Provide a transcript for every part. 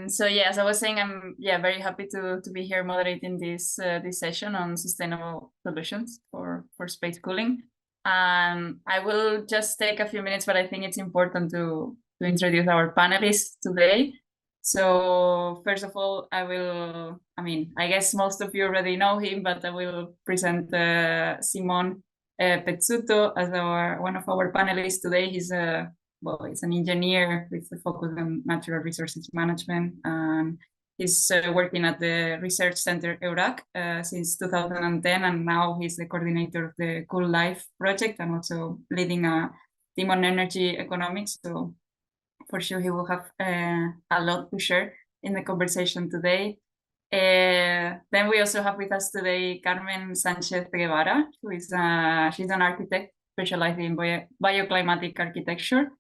So yeah, as I was saying, I'm very happy to be here moderating this session on sustainable solutions for space cooling. I will just take a few minutes, but I think it's important to introduce our panelists today. So first of all, I guess most of you already know him, but I will present Simon Pezzuto as one of our panelists today. He's he's an engineer with a focus on natural resources management, and he's working at the research center EURAC since 2010, and now he's the coordinator of the CoolLIFE project and also leading a team on energy economics. So for sure he will have a lot to share in the conversation today. Then we also have with us today Carmen Sanchez Guevara, who is she's an architect specializing in bioclimatic architecture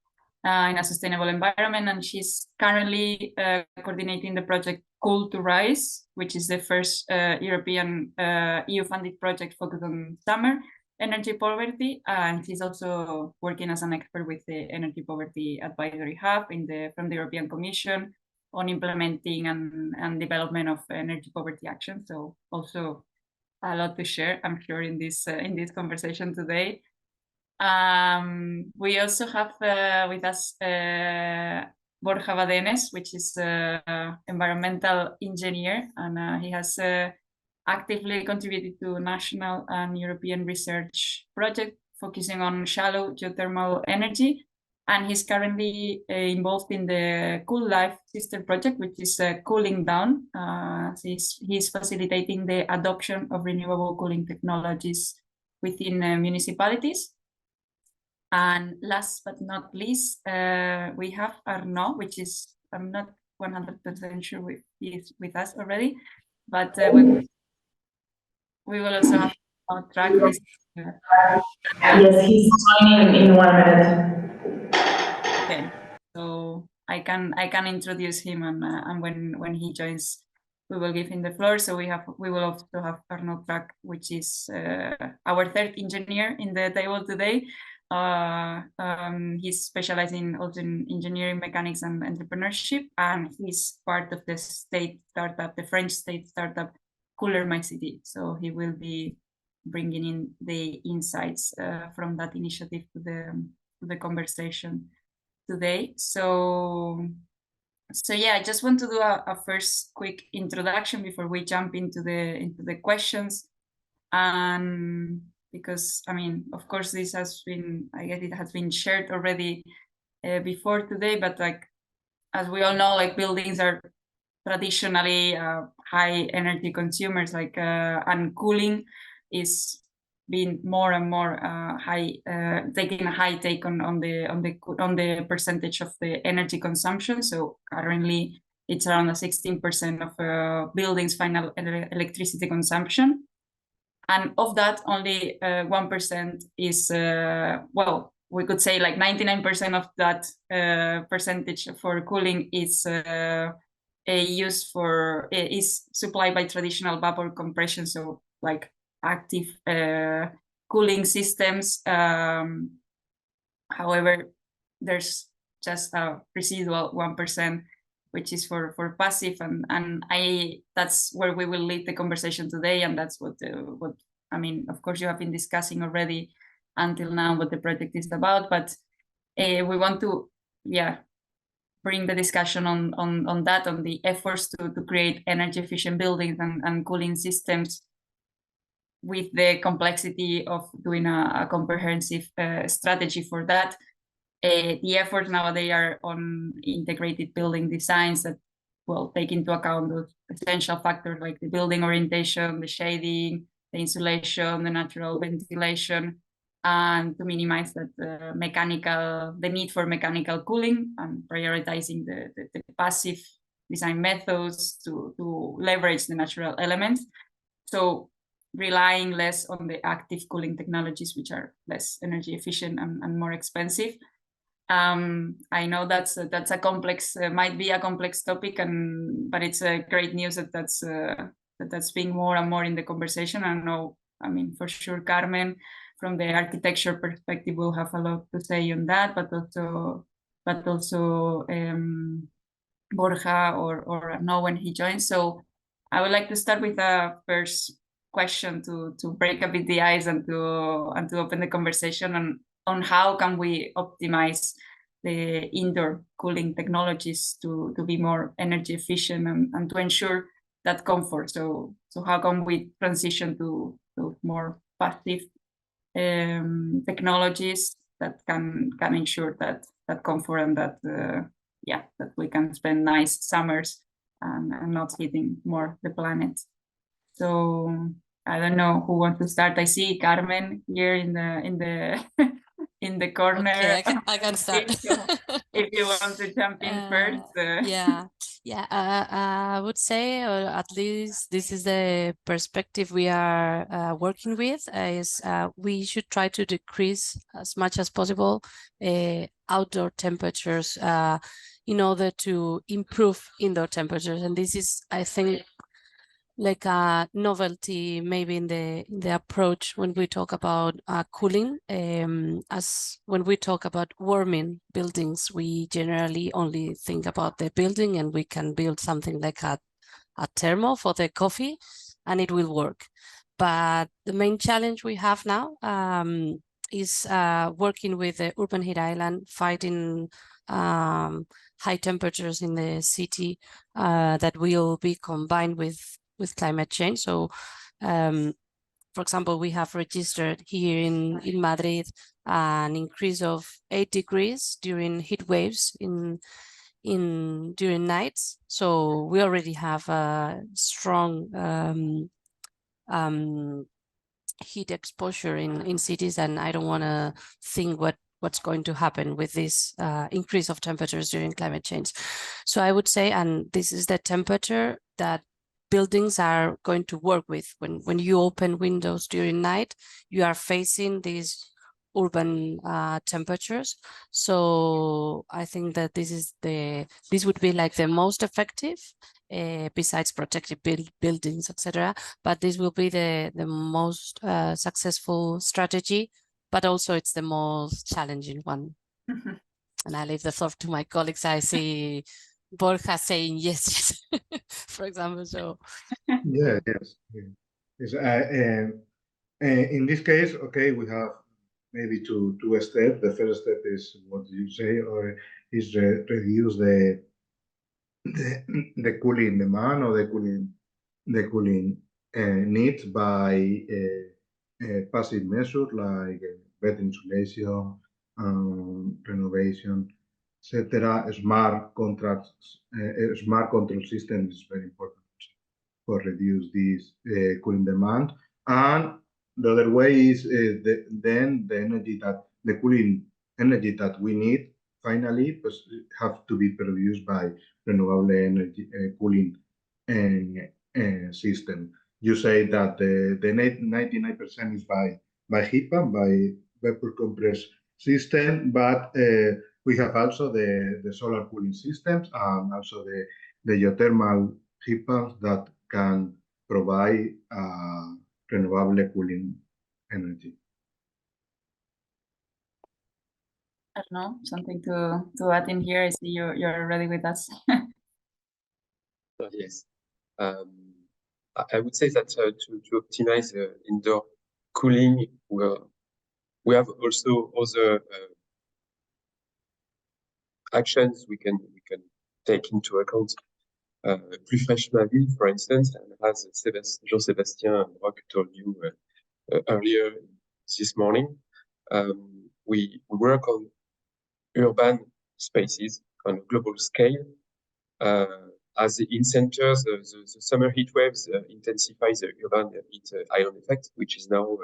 in a sustainable environment, and she's currently coordinating the project CoolToRise, which is the first European EU-funded project focused on summer energy poverty, and she's also working as an expert with the Energy Poverty Advisory Hub from the European Commission on implementing and development of energy poverty action. So also a lot to share, I'm sure, in this conversation today. We also have with us Borja Badenes, which is environmental engineer, and he has actively contributed to national and European research project focusing on shallow geothermal energy. And he's currently involved in the CoolLIFE sister project, which is cooling down. So he's facilitating the adoption of renewable cooling technologies within municipalities. And last but not least, we have Arnaud, which is, I'm not 100% sure he is with us already, but we will also have our track list. Yes, he's joining in 1 minute. Okay, so I can introduce him, and when he joins, we will give him the floor. So we will also have Arnaud Track, which is our third engineer in the table today. He's specializing also in engineering, mechanics, and entrepreneurship, and he's part of the French state startup Cooler My City. So he will be bringing in the insights from that initiative to the conversation today. So yeah, I just want to do a first quick introduction before we jump into the questions. And because of course this has been, I guess it has been shared already before today, but like as we all know, like buildings are traditionally high energy consumers, like and cooling is being more and more taking a high take on the percentage of the energy consumption. So currently it's around 16% of buildings' final electricity consumption. And of that, only 1% is, we could say like 99% of that percentage for cooling is is supplied by traditional vapor compression, so like active cooling systems. However, there's just a residual 1%, which is for passive, and that's where we will lead the conversation today, and that's what of course you have been discussing already until now what the project is about, but we want to bring the discussion on the efforts to create energy efficient buildings and cooling systems with the complexity of doing a comprehensive strategy for that. The efforts nowadays are on integrated building designs that will take into account those essential factors like the building orientation, the shading, the insulation, the natural ventilation, and to minimize that the need for mechanical cooling, and prioritizing the passive design methods to leverage the natural elements. So relying less on the active cooling technologies, which are less energy efficient and more expensive. I know that's a complex, might be a complex topic, but it's great news that's being more and more in the conversation. I know, for sure, Carmen, from the architecture perspective, will have a lot to say on that, but also Borja or know when he joins. So I would like to start with a first question to break a bit the ice and to open the conversation on how can we optimize the indoor cooling technologies to be more energy efficient and to ensure that comfort. So how can we transition to more passive technologies that can ensure that comfort and that that we can spend nice summers and not hitting more the planet. So I don't know who wants to start. I see Carmen here in the in the corner. Okay, I can start. If you want to jump in first. Yeah. I would say, or at least this is the perspective we are working with, is we should try to decrease as much as possible outdoor temperatures in order to improve indoor temperatures. And this is, I think, like a novelty maybe in the approach when we talk about cooling. As when we talk about warming buildings, we generally only think about the building, and we can build something like a thermo for the coffee and it will work. But the main challenge we have now is working with the urban heat island, fighting high temperatures in the city that will be combined with climate change. So, for example, we have registered here in Madrid an increase of 8 degrees during heat waves during nights. So we already have a strong heat exposure in cities, and I don't want to think what's going to happen with this increase of temperatures during climate change. So I would say, and this is the temperature that buildings are going to work with. When you open windows during night, you are facing these urban temperatures. So I think that this would be like the most effective, besides protected buildings, etc. But this will be the most successful strategy, but also it's the most challenging one. And I leave the floor to my colleagues. I see Borja saying yes, for example. So yes. In this case, okay, we have maybe two steps. The first step is what you say, or is reduce the cooling demand or the cooling needs by passive measures like better insulation, renovation, etc. Smart contracts, smart control system is very important for reduce this cooling demand. And the other way is then the energy the cooling energy that we need finally have to be produced by renewable energy cooling system. You say that the 99% is by heat pump, by vapor compressed system, but we have also the solar cooling systems and also the geothermal heat pumps that can provide renewable cooling energy. I don't know, something to add in here. I see you're already with us. Yes. I would say that to optimize indoor cooling, we have also other actions we can take into account. Plus fraîche ma ville, for instance, and as Jean-Sébastien Roch told you earlier this morning, we work on urban spaces on a global scale. As in centers, the summer heat waves intensify the urban heat island effect, which is now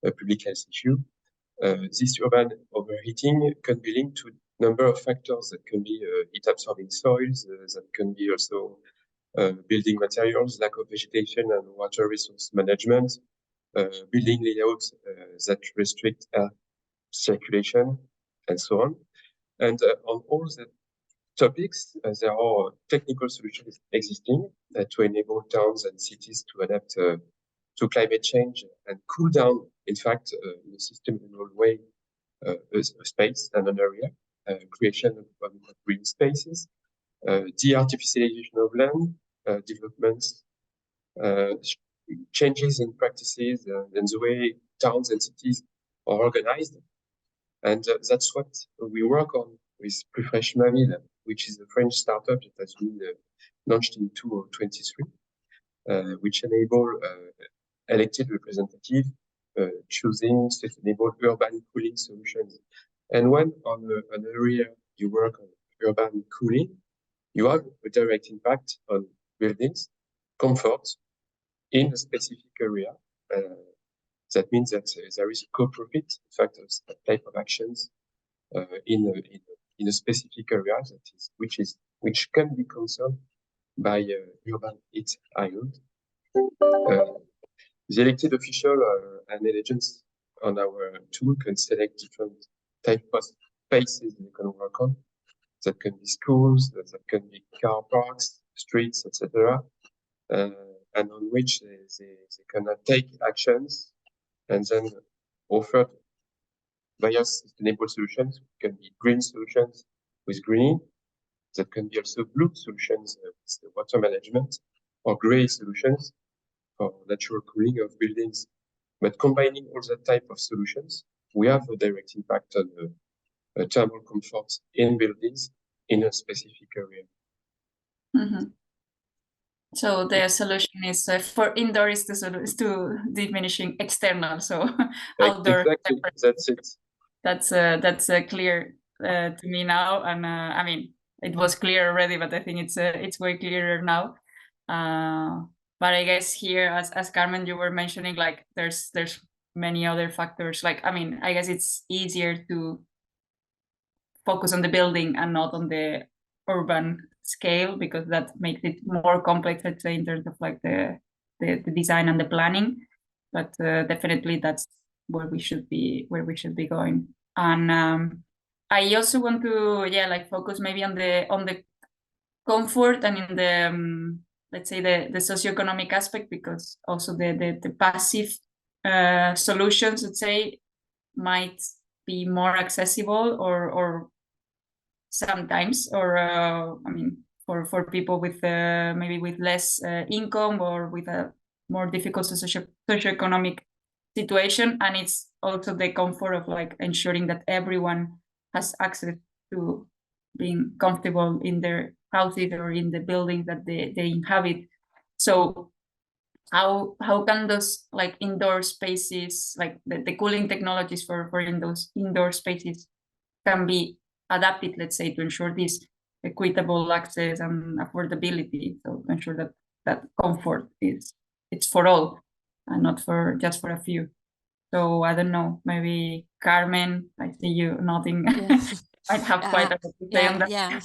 a public health issue. This urban overheating can be linked to a number of factors that can be heat-absorbing soils, that can be also building materials, lack of vegetation and water resource management, building layouts that restrict air circulation, and so on. And on all the topics, there are technical solutions existing to enable towns and cities to adapt to climate change and cool down, in fact, in a sustainable way, a space and an area, creation of green spaces. de-artificialization of land developments, changes in practices and the way towns and cities are organized. And that's what we work on with Prefresh Ma Ville, which is a French startup that has been launched in 2023, which enable elected representative choosing sustainable urban cooling solutions. And when on an area you work on urban cooling, you have a direct impact on buildings, comfort in a specific area. That means that there is co-profit, in fact, of that type of actions in a specific area which can be concerned by urban heat island. The elected official and agents on our tool can select different type of spaces they can work on. That can be schools, that can be car parks, streets, etc. And on which they can take actions and then offer various sustainable solutions. It can be green solutions with green. That can be also blue solutions with the water management, or gray solutions for natural cooling of buildings. But combining all that type of solutions, we have a direct impact on the thermal comfort in buildings in a specific area. Mm-hmm. So the solution is for indoor is to diminishing external, so outdoor. Exactly, that's it. That's clear to me now, and I mean it was clear already, but I think it's way clearer now. But I guess here, as Carmen, you were mentioning, like there's many other factors. Like, I mean, I guess it's easier to focus on the building and not on the urban scale, because that makes it more complex, let's say, in terms of like the design and the planning. But definitely that's where we should be going. And I also want to like focus maybe on the comfort and in the let's say the socioeconomic aspect, because also the passive solutions, let's say, might be more accessible or sometimes, or I mean for people with maybe with less income or with a more difficult socioeconomic situation. And it's also the comfort of like ensuring that everyone has access to being comfortable in their houses or in the buildings that they inhabit. So how can those like indoor spaces, like the cooling technologies for in those indoor spaces can be adapted, let's say, to ensure this equitable access and affordability, so to ensure that comfort it's for all and not for just for a few. So I don't know, maybe Carmen, I see you nodding. Yeah. I have quite a lot to say on that. Yeah.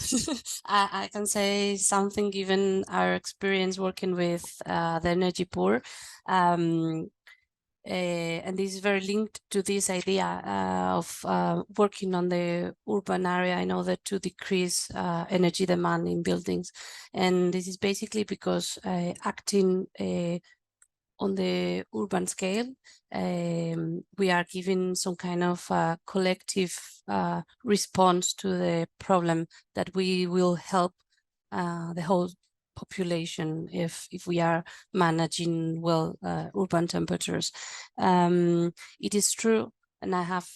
I can say something given our experience working with the energy poor. And this is very linked to this idea of working on the urban area. I know that to decrease energy demand in buildings. And this is basically because acting on the urban scale, we are giving some kind of collective response to the problem that we will help the whole population if we are managing well urban temperatures. It is true, and I have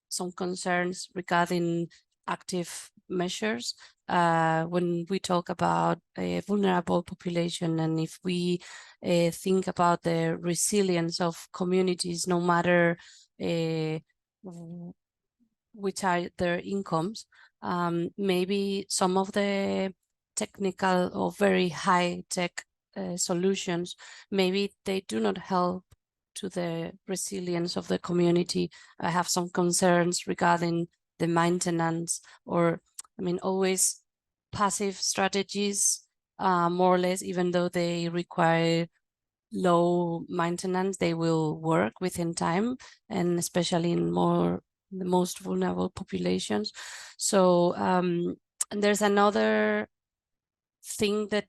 some concerns regarding active measures when we talk about a vulnerable population, and if we think about the resilience of communities, no matter which are their incomes, maybe some of the technical or very high-tech solutions, maybe they do not help to the resilience of the community. I have some concerns regarding the maintenance, or I mean, always passive strategies, more or less, even though they require low maintenance, they will work within time, and especially in the most vulnerable populations. So and there's another thing that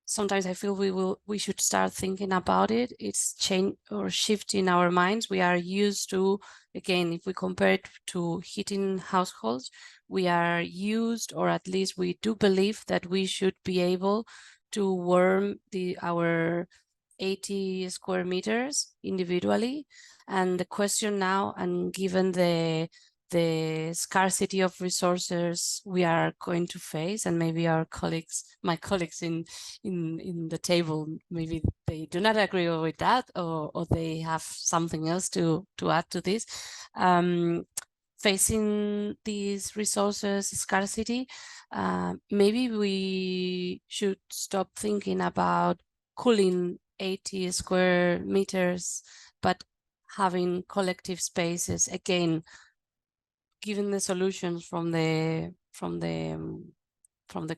sometimes I feel we should start thinking about it. It's change or shift in our minds. We are used to, again, if we compare it to heating households, we are used, or at least we do believe that we should be able to warm our 80 square meters individually. And the question now, and given the scarcity of resources we are going to face, and maybe my colleagues in the table, maybe they do not agree with that, or they have something else to add to this. Facing these resources scarcity, maybe we should stop thinking about cooling 80 square meters, but having collective spaces, again, given the solutions from the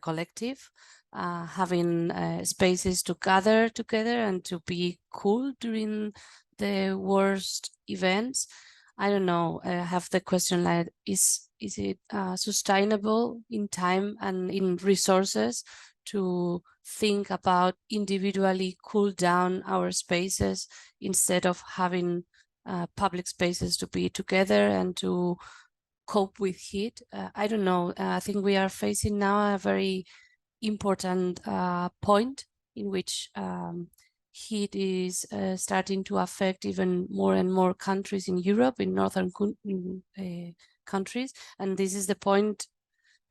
collective, having spaces to gather together and to be cool during the worst events. I don't know, I have the question like, is it sustainable in time and in resources to think about individually cool down our spaces instead of having public spaces to be together and to cope with heat? I don't know. I think we are facing now a very important point in which heat is starting to affect even more and more countries in Europe, in northern countries. And this is the point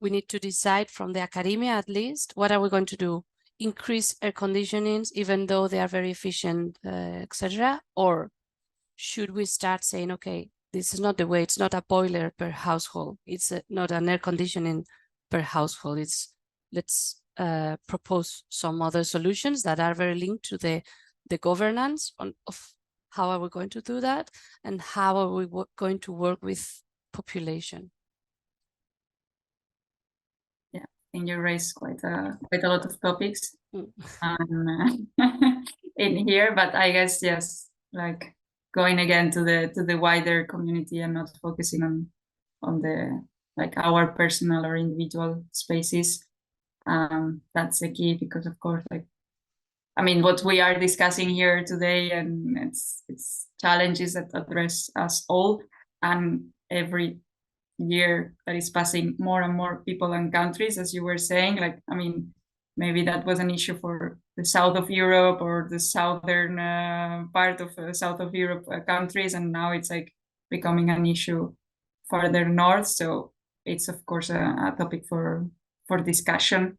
we need to decide from the academia, at least, what are we going to do? Increase air conditionings, even though they are very efficient, etc. Or should we start saying, okay, this is not the way, it's not a boiler per household, it's not an air conditioning per household, let's propose some other solutions that are very linked to the governance of how are we going to do that, and how are we going to work with population. Yeah, I think you raised quite a lot of topics in here, but I guess, yes, like going again to the wider community and not focusing on the like our personal or individual spaces. That's the key, because of course, like, I mean, what we are discussing here today, and it's challenges that address us all, and every year that is passing, more and more people and countries, as you were saying. Like, I mean, maybe that was an issue for the south of Europe or the southern part of south of Europe countries, and now it's like becoming an issue further north. So it's of course a topic for discussion,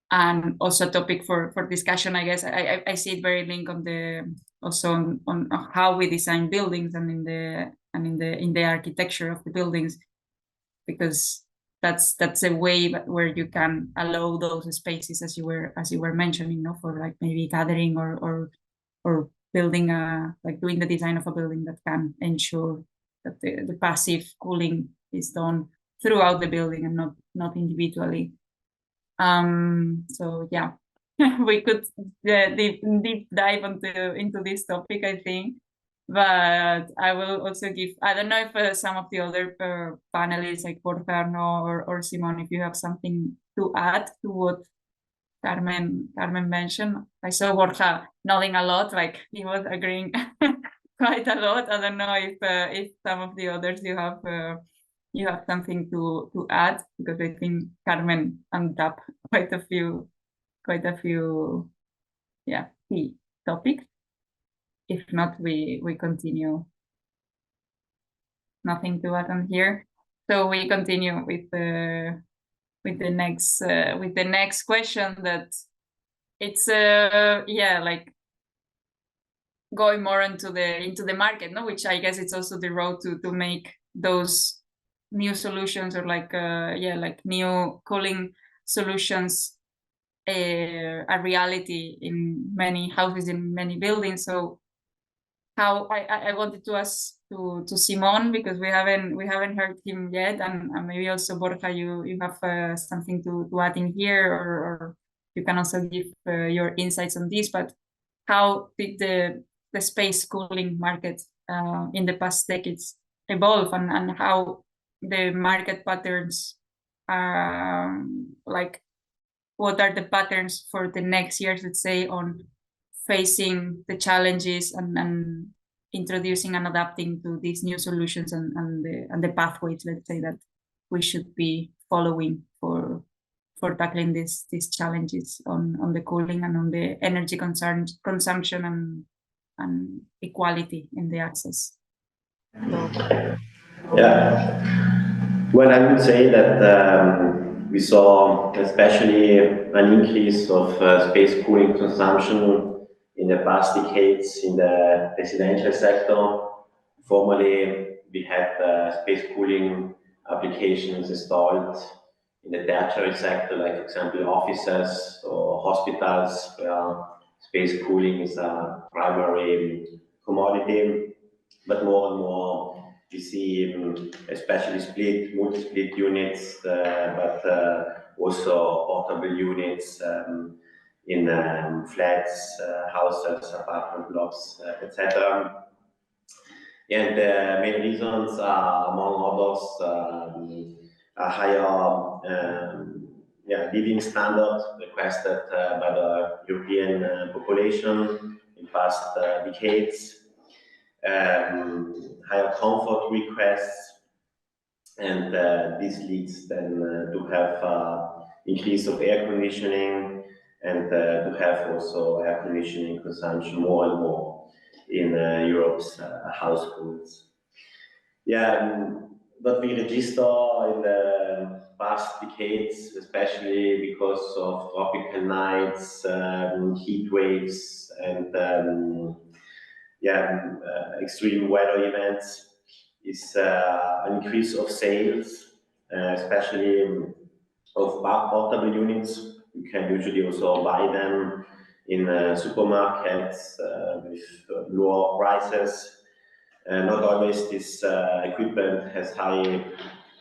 and also a topic for discussion. I guess I see it very linked on on how we design buildings and in the architecture of the buildings, because that's a way where you can allow those spaces, as you were mentioning, for like maybe gathering or building like doing the design of a building that can ensure that the passive cooling is done throughout the building and not individually. So yeah, we could deep dive into this topic, I think. But I will also I don't know if some of the other panelists, like Borja or Simon, if you have something to add to what Carmen mentioned. I saw Borja nodding a lot, like he was agreeing quite a lot. I don't know if some of the others you have something to add, because I think Carmen untapped quite a few key topics. If not, we continue. Nothing to add on here. So we continue with the next question, that it's like going more into the market, no? Which I guess it's also the road to make those new solutions, or like new cooling solutions a reality in many houses, in many buildings. So how I wanted to ask to Simon, because we haven't heard him yet, and maybe also Borja, you have something to add in here, or you can also give your insights on this. But how did the space cooling market in the past decades evolve, and how the market patterns like what are the patterns for the next years, let's say, on facing the challenges and introducing and adapting to these new solutions and the pathways, let's say, that we should be following for tackling these challenges on the cooling and on the energy consumption and equality in the access. Yeah. Well, I would say that we saw especially an increase of space cooling consumption in the past decades in the residential sector. Formerly, we had space cooling applications installed in the tertiary sector, like, for example, offices or hospitals, where space cooling is a primary commodity. But more and more, we see especially multi-split units, but also portable units in flats, houses, apartment blocks, etc. And the main reasons are, among others, a higher living standard requested by the European population in past decades, higher comfort requests, and this leads then to have increase of air conditioning and to have also air conditioning consumption more and more in Europe's households. Yeah, what we register in the past decades, especially because of tropical nights, heat waves, and extreme weather events, is an increase of sales, especially of portable units. You can usually also buy them in supermarkets with lower prices. Not always this equipment has high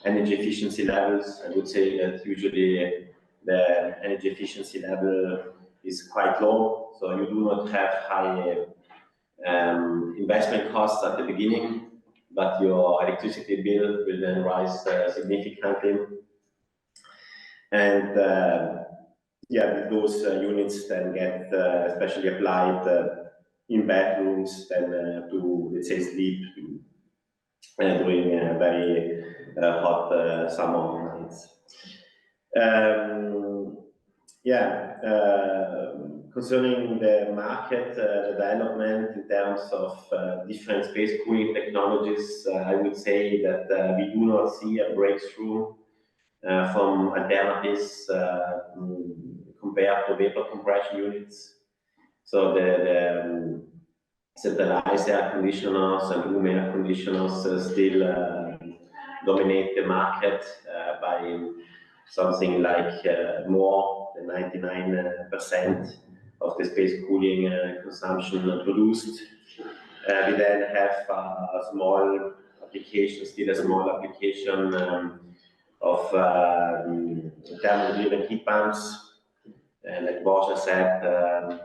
energy efficiency levels. I would say that usually the energy efficiency level is quite low, so you do not have high investment costs at the beginning, but your electricity bill will then rise significantly. And those units then get especially applied in bedrooms then to, let's say, sleep during very hot summer nights. Concerning the market development in terms of different space cooling technologies, I would say that we do not see a breakthrough from alternatives compared to vapor compression units. So the centralized air conditioners and room air conditioners still dominate the market by something like more than 99% of the space cooling consumption produced. We then have a small application, still a small application of thermal-driven heat pumps, like Borja said,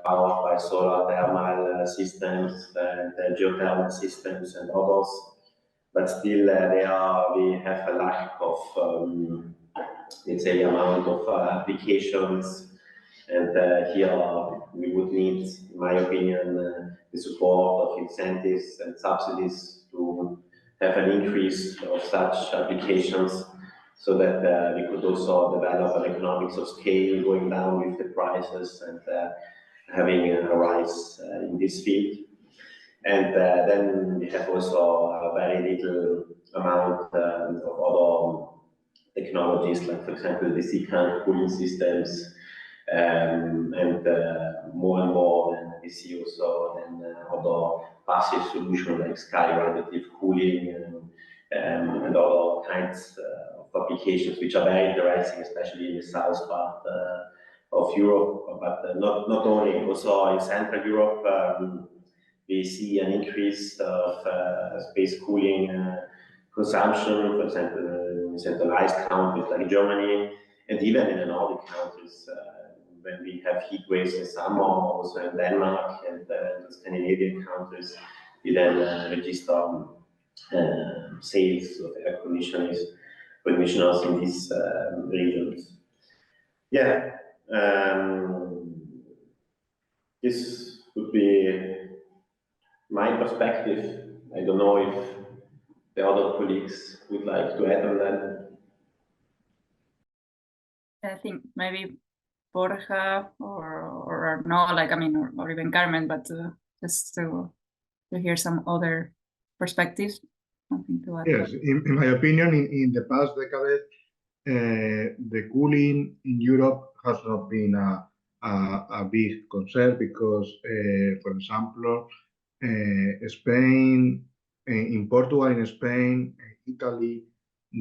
powered by solar thermal systems and geothermal systems and others. But still, we have a lack of let's say, amount of applications, and here we would need, in my opinion, the support of incentives and subsidies to have an increase of such applications, so that we could also develop an economics of scale, going down with the prices and having a rise in this field. And then we have also a very little amount of other technologies, like, for example, the sea-current cooling systems, and more and more, and we see also then other passive solutions like sky radiative cooling and other kinds of applications, which are very interesting, especially in the south part of Europe, but not only, also in Central Europe. We see an increase of space cooling consumption, for example, in centralized countries like Germany, and even in the Nordic countries, when we have heat waves in summer, also in Denmark and the Scandinavian countries, we then register sales of air conditioners in these regions. Yeah, This would be my perspective. I don't know if the other colleagues would like to add on that. I think maybe Borja or no, like, I mean, or even Carmen, but just to hear some other perspectives, something to add. Yes, in my opinion, in the past decade, the cooling in Europe has not been a big concern because, for example, Spain, in Portugal, in Spain, Italy,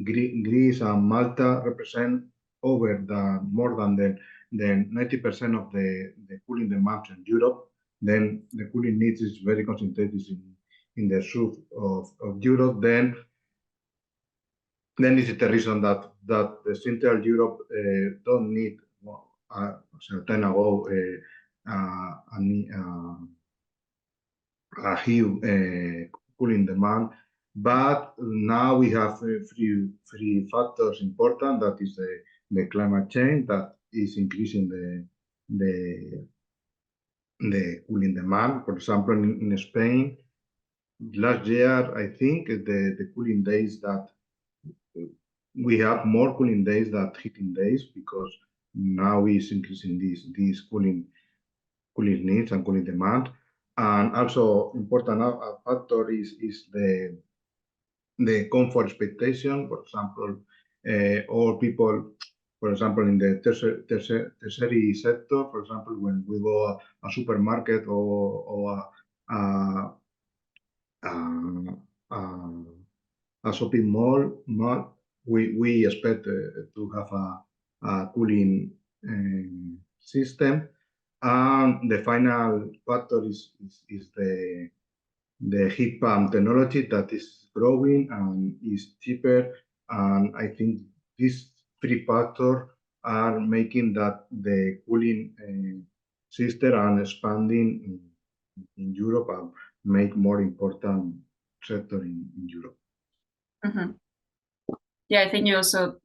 Greece, and Malta represent more than the 90% of the cooling demand in Europe. Then the cooling needs is very concentrated in the south of Europe. Then this is the reason that the Central Europe don't need certain ago a huge cooling demand, but now we have three factors important. That is the climate change that is increasing the cooling demand. For example, in Spain, last year I think the cooling days that we have more cooling days than heating days because now is increasing these cooling needs and cooling demand. And also important factor is the comfort expectation. For example, all people, for example, in the tertiary sector, for example, when we go a supermarket or a shopping mall, we expect to have a cooling system. And the final factor is the heat pump technology that is growing and is cheaper. And I think these three factors are making that the cooling system and expanding in Europe and make more important sector in Europe. Mm-hmm. Yeah, I think you also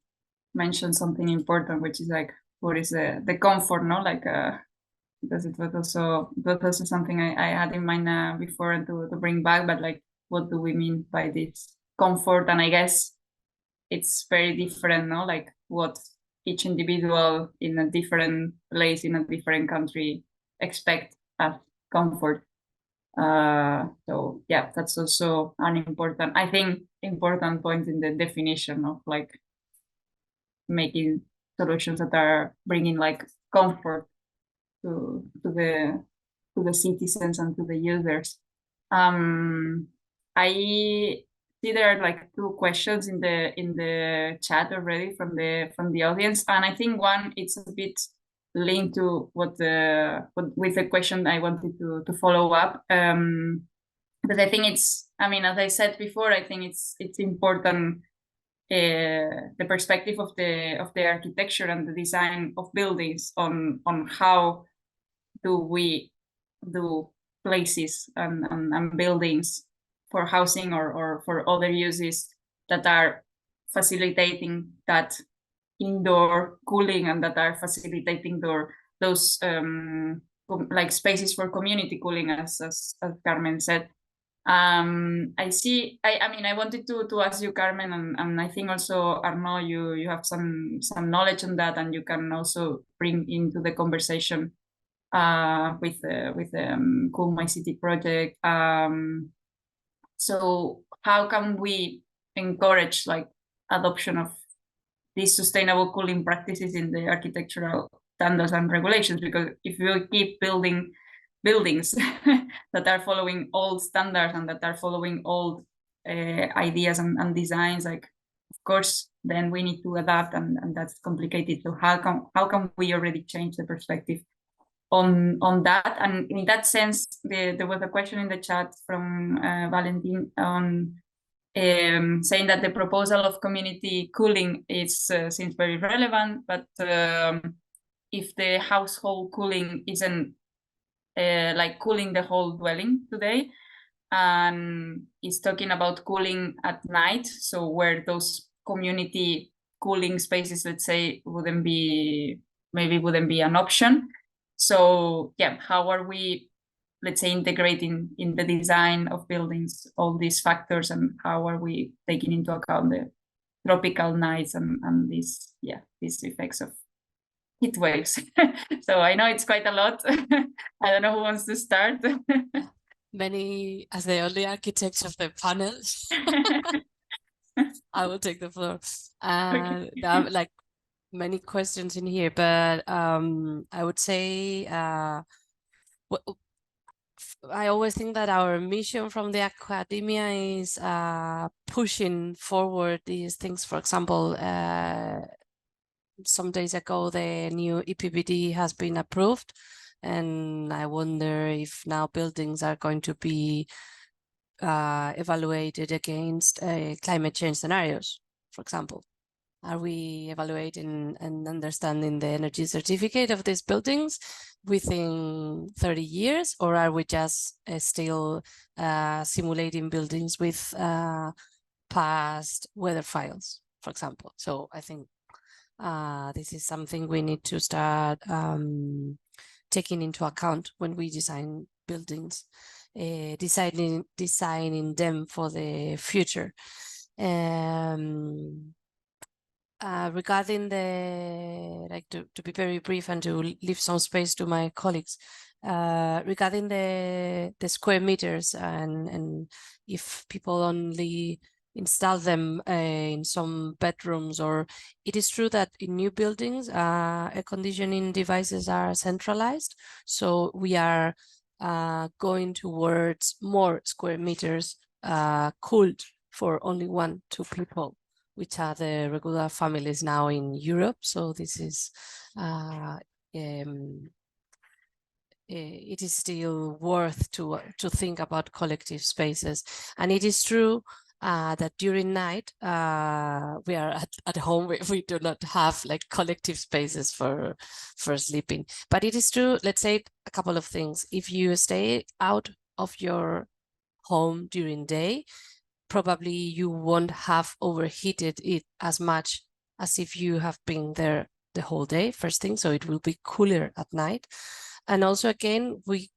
mentioned something important, which is like, what is the comfort, no? Like, because it was also something I had in mind before and to bring back, but like, what do we mean by this comfort? And I guess it's very different, no? Like what each individual in a different place, in a different country expect as comfort. So yeah, that's also an important point in the definition of like making solutions that are bringing like comfort to the citizens and to the users. I see there are like two questions in the chat already from the audience, and I think one it's a bit linked to what with the question I wanted to follow up. But I think I mean, as I said before, I think it's important the perspective of the architecture and the design of buildings on how do we do places and buildings for housing or for other uses that are facilitating that indoor cooling and that are facilitating those like spaces for community cooling, as Carmen said. I mean, I wanted to ask you, Carmen, and I think also Arnaud, you have some knowledge on that, and you can also bring into the conversation with the Cool My City project. So how can we encourage like adoption of these sustainable cooling practices in the architectural standards and regulations? Because if we keep building buildings that are following old standards and that are following old ideas and designs, like of course then we need to adapt, and that's complicated. So how can we already change the perspective on that? And in that sense, there was a question in the chat from Valentin on saying that the proposal of community cooling seems very relevant, but if the household cooling isn't like cooling the whole dwelling today, and is talking about cooling at night, so where those community cooling spaces, let's say, wouldn't be maybe wouldn't be an option. So yeah, how are we, let's say, integrating in the design of buildings all these factors, and how are we taking into account the tropical nights and these effects of heat waves? So I know it's quite a lot. I don't know who wants to start. Many, as the only architects of the panel, I will take the floor. There are like many questions in here, but I would say I always think that our mission from the academia is pushing forward these things. For example, some days ago, the new EPBD has been approved, and I wonder if now buildings are going to be evaluated against climate change scenarios, for example. Are we evaluating and understanding the energy certificate of these buildings within 30 years, or are we just still simulating buildings with past weather files, for example? So I think this is something we need to start taking into account when we design buildings, designing them for the future. Regarding the, like to be very brief and to leave some space to my colleagues, regarding the square meters and if people only install them in some bedrooms, or it is true that in new buildings, air conditioning devices are centralized. So we are going towards more square meters cooled for only 1-2 people, which are the regular families now in Europe. So this is, it is still worth to think about collective spaces. And it is true that during night, we are at home, we do not have like collective spaces for sleeping. But it is true, let's say a couple of things. If you stay out of your home during day, probably you won't have overheated it as much as if you have been there the whole day, first thing, so it will be cooler at night. And also, again, we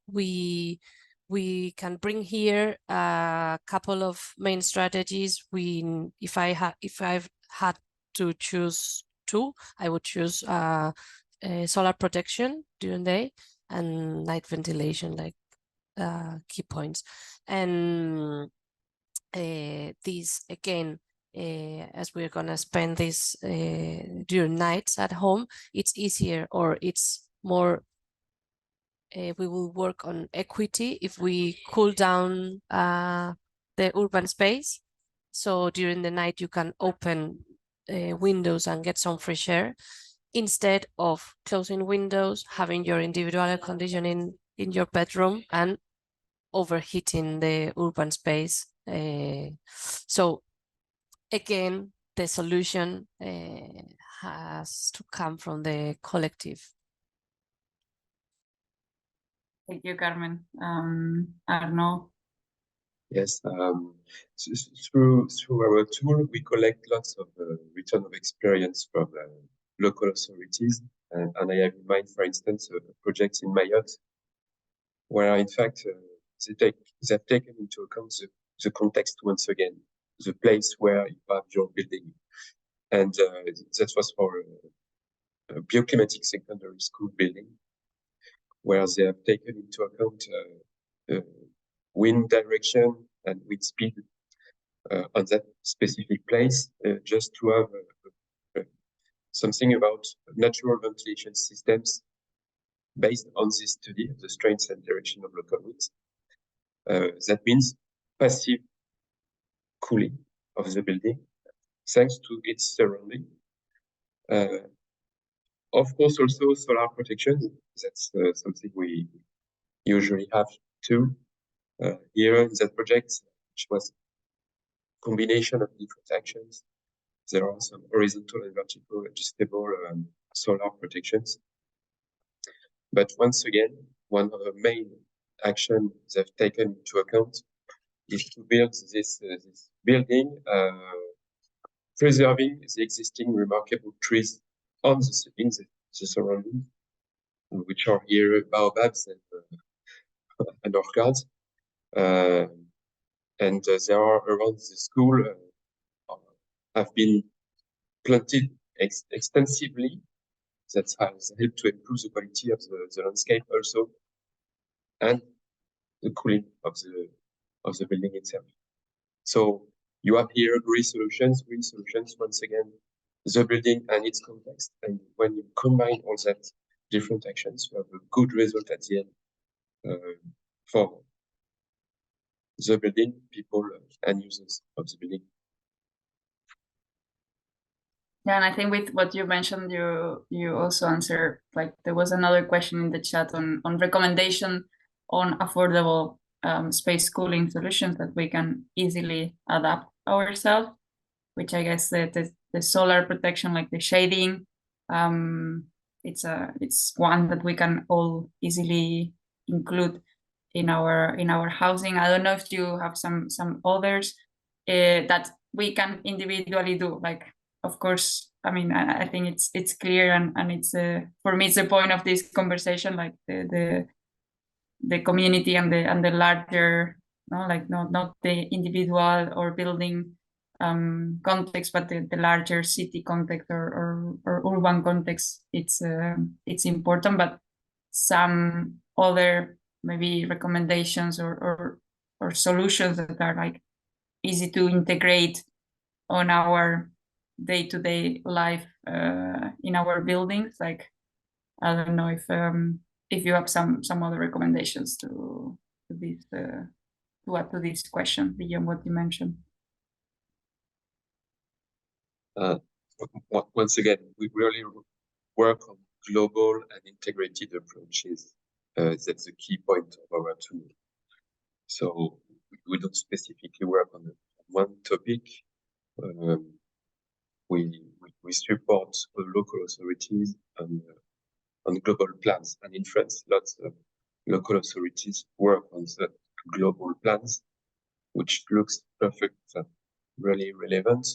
can bring here a couple of main strategies. If I've had to choose 2, I would choose solar protection during the day and night ventilation, like key points. And these again, as we're gonna spend this during nights at home, it's easier, or it's more, we will work on equity if we cool down the urban space. So during the night you can open windows and get some fresh air, instead of closing windows, having your individual air conditioning in your bedroom and overheating the urban space. So again, the solution has to come from the collective. Thank you, Carmen. Arnaud? Yes, through our tool, we collect lots of return of experience from local authorities. And I have in mind, for instance, a project in Mayotte, where in fact, they've taken into account the context once again, the place where you have your building. And that was for a bioclimatic secondary school building, where they have taken into account wind direction and wind speed on that specific place, just to have something about natural ventilation systems based on this study of the strength and direction of local winds. That means passive cooling of the building, thanks to its surrounding. Of course, also solar protection. That's something we usually have too. Here in that project, which was a combination of different actions, there are some horizontal and vertical adjustable solar protections. But once again, one of the main actions they've taken into account is to build this building, preserving the existing remarkable trees in the the surroundings, which are here baobabs and orchards. And there are around the school have been planted extensively. That has helped to improve the quality of the landscape also, and the cooling of the building itself. So you have here green solutions once again, the building and its context. And when you combine all that different actions, you have a good result at the end for the building, people, and users of the building. Yeah, and I think with what you mentioned, you also answer, like there was another question in the chat on recommendation on affordable space cooling solutions that we can easily adapt ourselves, which I guess the solar protection, like the shading, it's one that we can all easily include in our housing. I don't know if you have some others that we can individually do. Like, of course, I mean, I think it's clear, and it's for me it's the point of this conversation, like the community and the larger, like not the individual or building context, but the larger city context or urban context. It's important, but some other maybe recommendations or solutions that are like easy to integrate on our day-to-day life in our buildings. Like, I don't know if you have some other recommendations to this to add to this question beyond what you mentioned. Once again, we really work on global and integrated approaches. That's the key point of our tool. So we don't specifically work on one topic. We support the local authorities on global plans. And in France, lots of local authorities work on the global plans, which looks perfect, really relevant,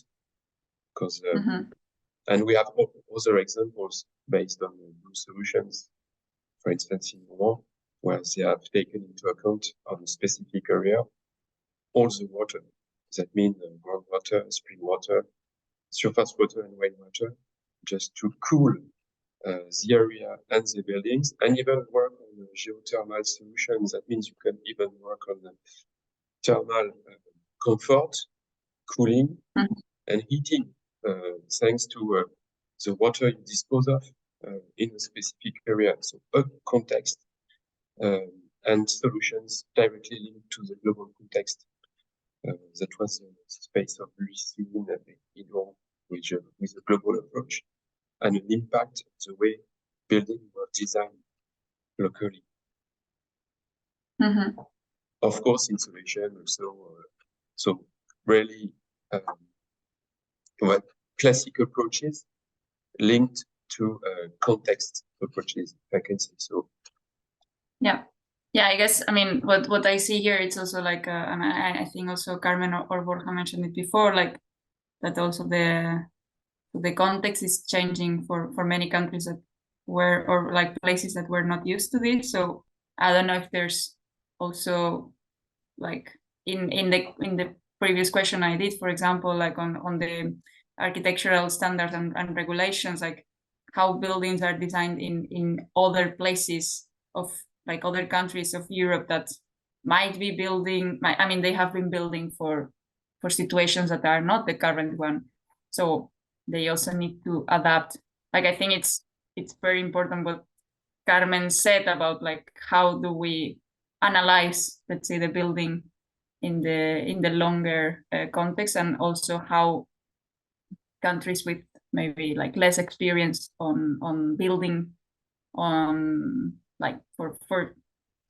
because and we have other examples based on new solutions. For instance, in Rouen, where they have taken into account on a specific area all the water. That means groundwater, spring water, surface water, and rainwater, just to cool the area and the buildings, and even work on geothermal solutions. That means you can even work on the thermal comfort, cooling, and heating, thanks to the water you dispose of in a specific area. So a context and solutions directly linked to the global context. That was the space of Lucie in Rouen, with a global approach and an impact on the way buildings were designed locally. Of course, insulation also. So really, classic approaches linked to context approaches, if I can say so. Yeah, I guess, I mean, what I see here, it's also like, and I think also Carmen or Borja mentioned it before, like that also the context is changing for many countries that were, or like places that were not used to this. So I don't know if there's also like in the previous question I did, for example, like on the architectural standards and regulations, like how buildings are designed in other places of like other countries of Europe that might be building, I mean, they have been building for situations that are not the current one. So they also need to adapt. Like, I think it's very important what Carmen said about like how do we analyze, let's say, the building in the longer context, and also how countries with maybe like less experience on building on like for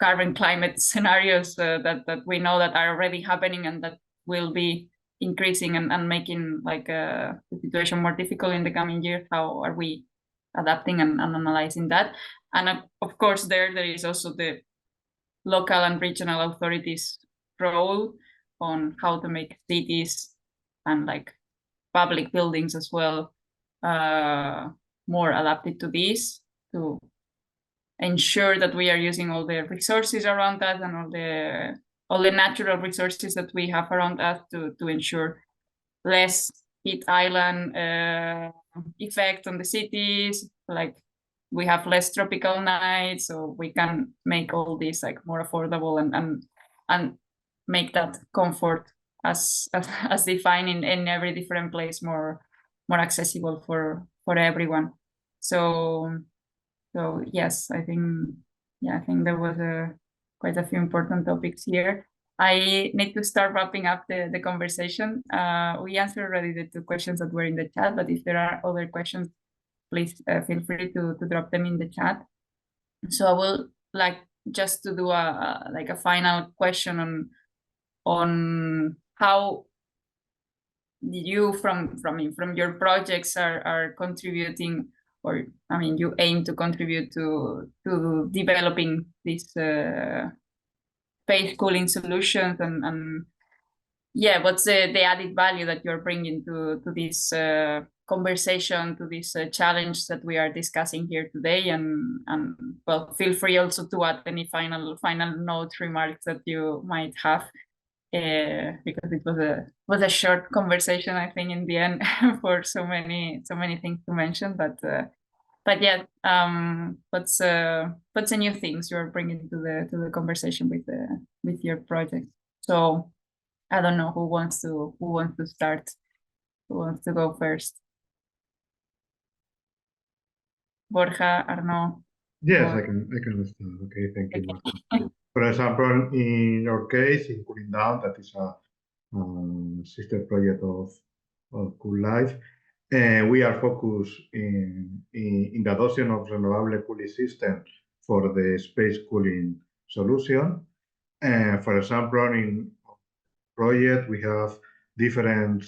current climate scenarios that we know that are already happening and that will be increasing and making like the situation more difficult in the coming years. How are we adapting and analyzing that? And of course there is also the local and regional authorities' role on how to make cities and like public buildings as well more adapted to this, to ensure that we are using all the resources around us and all the natural resources that we have around us to ensure less heat island effect on the cities. Like we have less tropical nights, so we can make all this like more affordable and make that comfort as defined in every different place more accessible for everyone. So yes, I think there was quite a few important topics here. I need to start wrapping up the conversation. We answered already the 2 questions that were in the chat, but if there are other questions, please feel free to drop them in the chat. So I will like just to do a final question on how you from your projects are contributing, or I mean you aim to contribute to developing these space cooling solutions, and yeah, what's the added value that you're bringing to this conversation, to this challenge that we are discussing here today, and well, feel free also to add any final note remarks that you might have, because it was a short conversation, I think, in the end, for so many things to mention, but yeah, what's the new things you're bringing to the conversation with your project? So I don't know who wants to start, who wants to go first. Borja, Arnaud. Yes, I can understand. Okay, thank you, Marta. For example, in our case, in CoolinDown, that is a sister project of CoolLIFE, we are focused in the adoption of renewable cooling system for the space cooling solution. For example, in project, we have different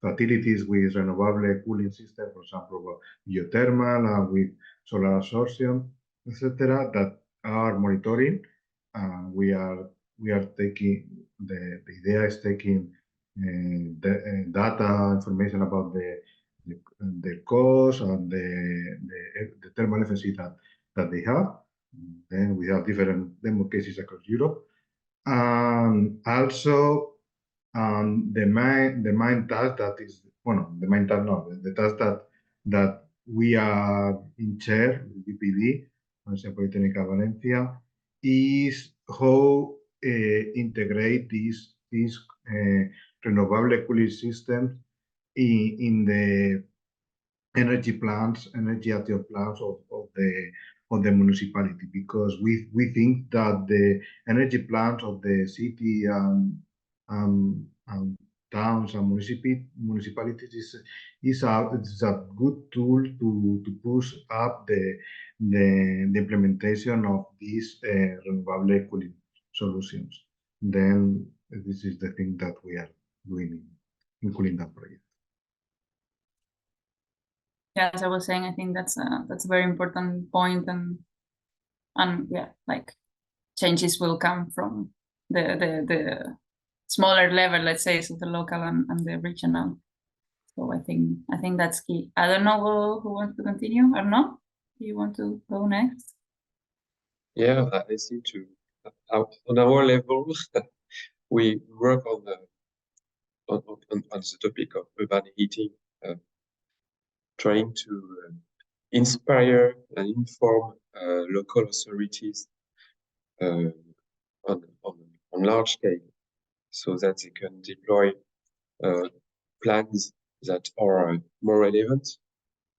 facilities with renewable cooling system, for example, geothermal and with solar absorption, etc., that are monitoring. We are taking the idea is taking the data information about the cost and the thermal efficiency that they have. Then we have different demo cases across Europe. Also, the main task that is, well, the main task, no, the task that we are in chair, UPV, Universidad Politécnica Valencia, is how integrate these renewable cooling systems in the energy plans, energy action plans of the municipality, because we think that the energy plans of the city and towns and municipalities is a good tool to push up the implementation of these renewable cooling solutions. Then this is the thing that we are doing in CoolinDown project. Yeah, as I was saying, I think that's a very important point, and yeah, like changes will come from the smaller level, let's say, so the local and the regional. So I think that's key. I don't know who wants to continue. Arnaud, do you want to go next? Yeah, I think on our level, we work on the topic of urban heating, trying to inspire and inform local authorities on large scale, so that they can deploy plans that are more relevant,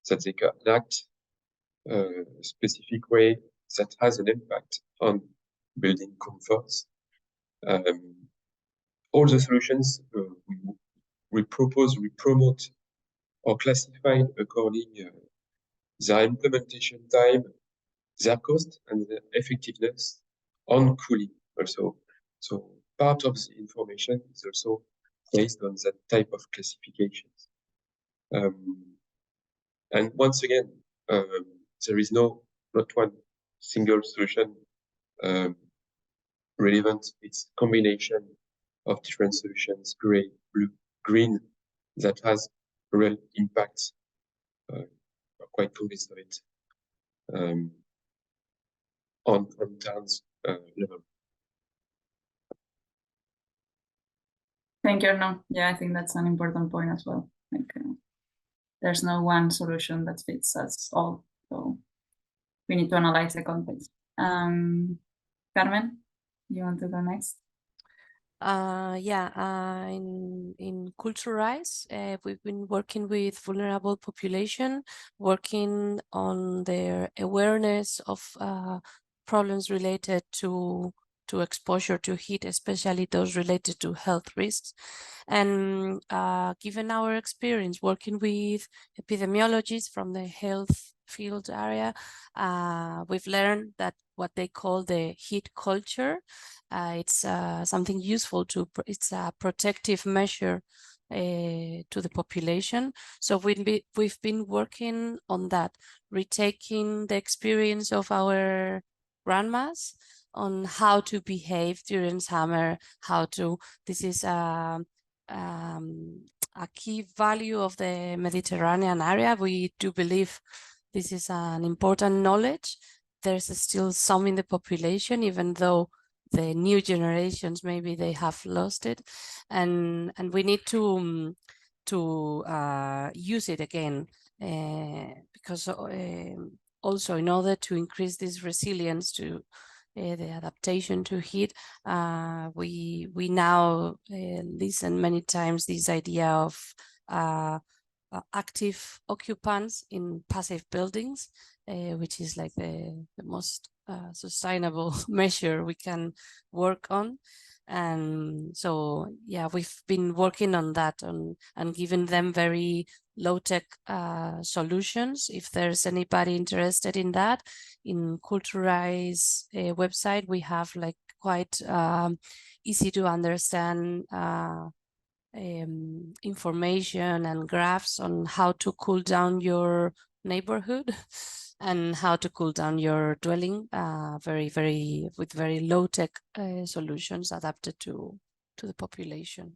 that they can act a specific way that has an impact on building comforts. All the solutions we propose, we promote, are classified according their implementation time, their cost, and their effectiveness on cooling also. So part of the information is also based on that type of classifications. And once again, there is not one single solution relevant. It's a combination of different solutions, gray, blue, green, that has real impact quite convinced of it on towns level. Thank you. No, yeah, I think that's an important point as well. Like, there's no one solution that fits us all, so we need to analyze the context. Carmen, you want to go next? In CoolToRise, we've been working with vulnerable population, working on their awareness of problems related to exposure to heat, especially those related to health risks. And given our experience working with epidemiologists from the health field area, we've learned that what they call the heat culture, it's something useful it's a protective measure to the population. So we've been working on that, retaking the experience of our grandmas on how to behave during summer, this is a key value of the Mediterranean area. We do believe this is an important knowledge. There's still some in the population, even though the new generations, maybe they have lost it. And we need to use it again, because also in order to increase this resilience to the adaptation to heat, we now listen many times this idea of active occupants in passive buildings, which is like the most sustainable measure we can work on. And so, yeah, we've been working on that and giving them very low-tech solutions. If there's anybody interested in that, in CoolToRise website, we have like quite easy to understand information and graphs on how to cool down your neighborhood and how to cool down your dwelling, with very low-tech solutions adapted to the population.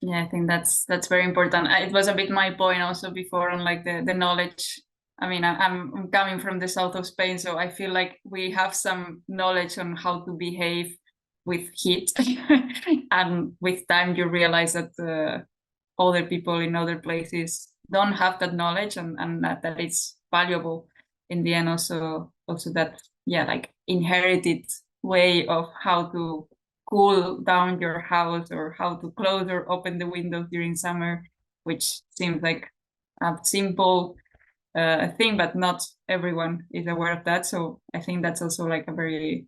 Yeah, I think that's very important. It was a bit my point also before on like the knowledge. I mean, I'm coming from the south of Spain, so I feel like we have some knowledge on how to behave with heat, and with time you realize that other people in other places don't have that knowledge, and that it's valuable in the end. Also that, yeah, like inherited way of how to cool down your house or how to close or open the windows during summer, which seems like a simple thing, but not everyone is aware of that. So I think that's also like a very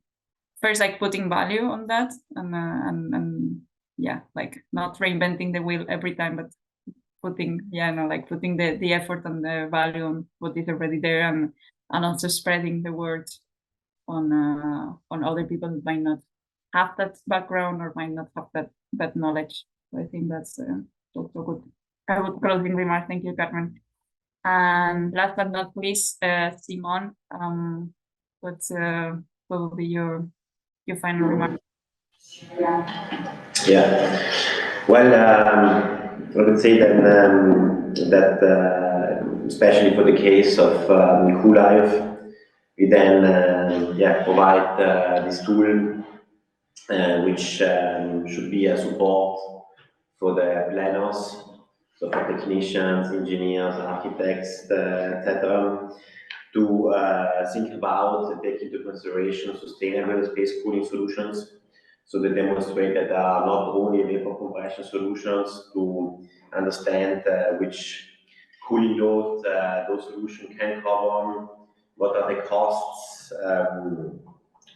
first, like putting value on that, and yeah, like not reinventing the wheel every time, but putting putting the effort and the value on what is already there, and also spreading the word on other people who might not have that background or might not have that knowledge. So I think that's also good. A good closing remark. Thank you, Carmen. And last but not least, Simon, what will be your final remark? Yeah. Well, I would say that especially for the case of CoolLIFE, we then provide this tool which should be a support for the planners, so for technicians, engineers, architects, etc., to think about and take into consideration sustainable space cooling solutions. So they demonstrate that there are not only vapor compression solutions, to understand which cooling load those solutions can cover, what are the costs,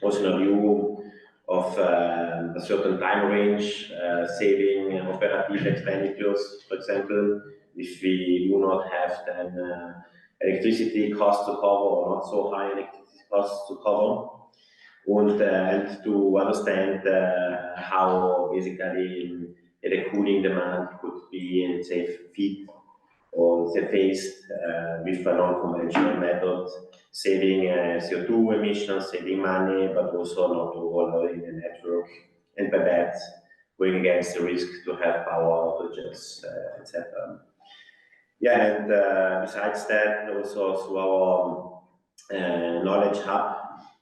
also in a view of a certain time range, saving operative expenditures, for example, if we do not have then electricity costs to cover or not so high electricity costs to cover. And to understand how basically the cooling demand could be, let's say, fit or faced with a non-conventional method, saving CO2 emissions, saving money, but also not overloading the network, and by that going against the risk to have power outages, etc. Yeah, and besides that, also through our knowledge hub,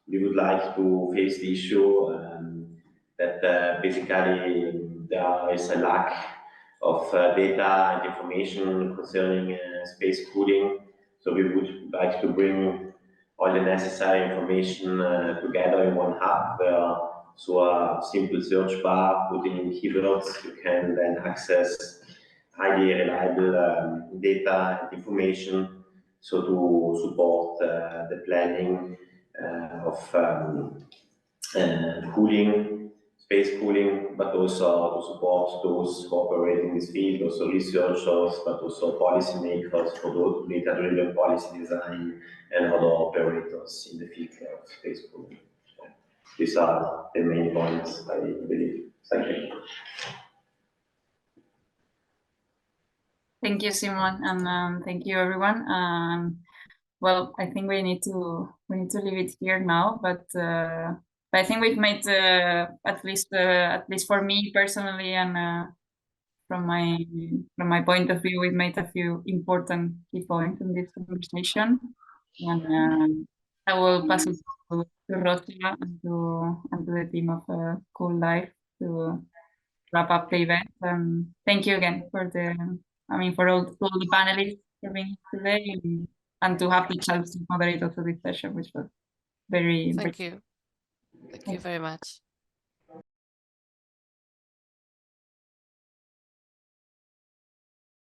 we would like to face the issue that basically there is a lack of data and information concerning space cooling. So we would like to bring all the necessary information together in one hub where through a simple search bar, putting in keywords, you can then access highly reliable data and information, so to support the planning of cooling, space cooling, but also to support those who operate in this field, also researchers, but also policymakers for those data-driven policy design and other operators in the field of space cooling. These are the main points, I believe. Thank you. Thank you, Simon, and thank you, everyone. Well, I think we need to leave it here now, but I think we've made at least for me personally, and from my point of view, we've made a few important key points in this conversation, and I will pass it to Rosa and to the team of CoolLIFE to wrap up the event. Thank you again for all the panelists for being here today, and to have the chance to moderate also this session, which was very Thank you. Thank you very much.